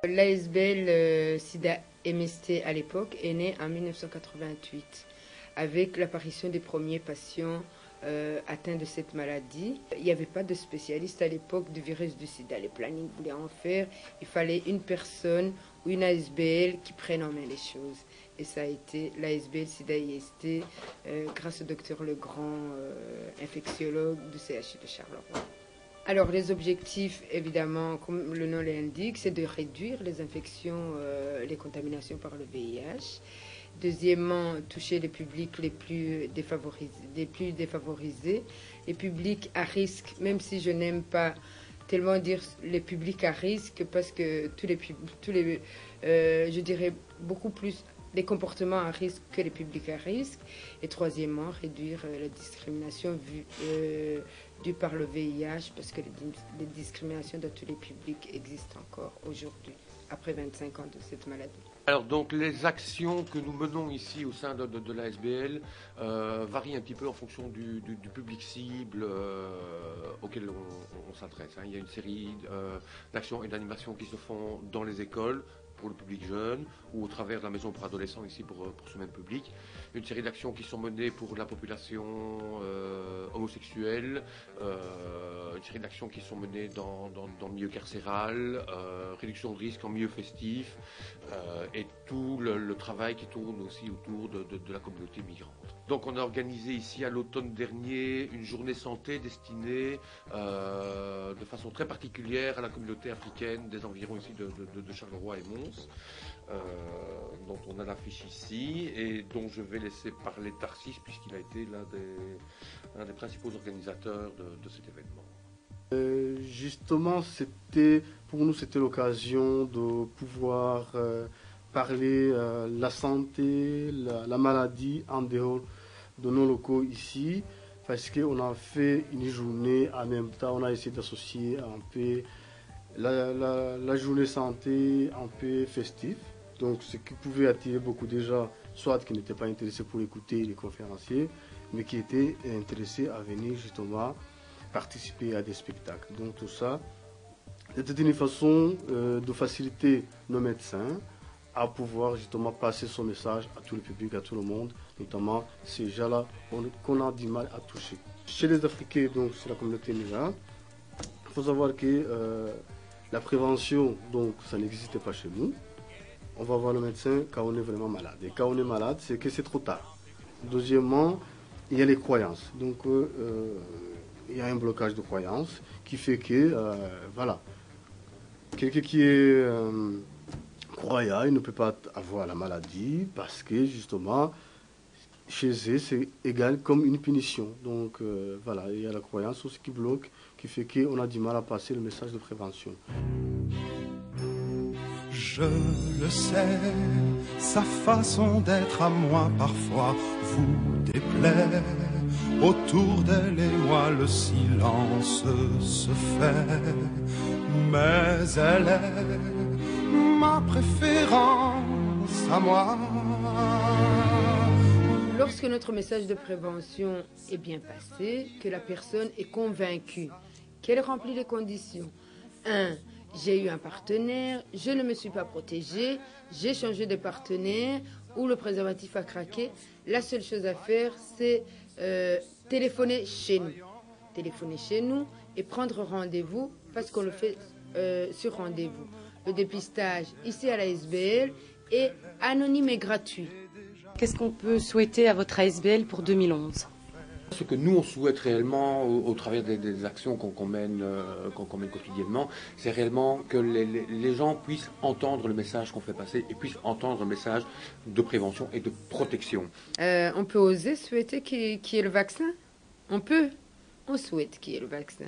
L'ASBL SIDA MST à l'époque est née en 1988 avec l'apparition des premiers patients atteints de cette maladie. Il n'y avait pas de spécialiste à l'époque du virus du sida. Les plannings voulaient en faire. Il fallait une personne ou une ASBL qui prenne en main les choses. Et ça a été l'ASBL SIDA IST grâce au docteur Legrand, infectiologue du CHU de Charleroi. Alors les objectifs, évidemment, comme le nom l'indique, c'est de réduire les infections, les contaminations par le VIH. Deuxièmement, toucher les publics les plus défavorisés, les publics à risque, même si je n'aime pas tellement dire les publics à risque, parce que je dirais beaucoup plus des comportements à risque que les publics à risque. Et troisièmement, réduire la discrimination due par le VIH, parce que les discriminations de tous les publics existent encore aujourd'hui, après 25 ans de cette maladie. Alors donc les actions que nous menons ici au sein de l'ASBL varient un petit peu en fonction du public cible auquel on s'adresse. Il y a une série d'actions et d'animations qui se font dans les écoles, pour le public jeune, ou au travers de la maison pour adolescents ici pour ce même public. Une série d'actions qui sont menées pour la population homosexuelle, une série d'actions qui sont menées dans le milieu carcéral, réduction de risque en milieu festif, et tout le travail qui tourne aussi autour de la communauté migrante. Donc on a organisé ici à l'automne dernier une journée santé destinée de façon très particulière à la communauté africaine des environs ici de Charleroi et Mons, dont on a l'affiche ici et dont je vais laisser parler Tarsis puisqu'il a été l'un des principaux organisateurs de cet événement. Justement, pour nous, c'était l'occasion de pouvoir parler la santé, la maladie en dehors de nos locaux ici, parce qu'on a fait une journée en même temps, on a essayé d'associer un peu la journée santé un peu festive, donc ce qui pouvait attirer beaucoup de gens, soit qui n'étaient pas intéressés pour écouter les conférenciers, mais qui étaient intéressés à venir justement participer à des spectacles. Donc tout ça, c'était une façon de faciliter nos médecins à pouvoir justement passer son message à tout le public, à tout le monde, notamment ces gens-là qu'on a du mal à toucher. Chez les Africains, donc c'est la communauté migrante, il faut savoir que la prévention, donc ça n'existait pas chez nous. On va voir le médecin quand on est vraiment malade. Et quand on est malade, c'est que c'est trop tard. Deuxièmement, il y a les croyances. Donc il y a un blocage de croyances qui fait que, voilà, quelqu'un qui est croyant, il ne peut pas avoir la maladie parce que justement, chez eux, c'est égal comme une punition. Donc voilà, il y a la croyance aussi qui bloque, qui fait qu'on a du mal à passer le message de prévention. Je le sais, sa façon d'être à moi parfois vous déplaît. Autour d'elle et moi le silence se fait, mais elle est ma préférence à moi. Lorsque notre message de prévention est bien passé, que la personne est convaincue qu'elle remplit les conditions. 1. J'ai eu un partenaire, je ne me suis pas protégée, j'ai changé de partenaire ou le préservatif a craqué. La seule chose à faire, c'est téléphoner chez nous. Téléphoner chez nous et prendre rendez-vous parce qu'on le fait sur rendez-vous. Le dépistage ici à l'ASBL est anonyme et gratuit. Qu'est-ce qu'on peut souhaiter à votre ASBL pour 2011 ? Ce que nous on souhaite réellement au travers des actions qu'on mène quotidiennement, c'est réellement que les gens puissent entendre le message qu'on fait passer et puissent entendre le message de prévention et de protection. On peut oser souhaiter qu'il y ait le vaccin. On souhaite qu'il y ait le vaccin.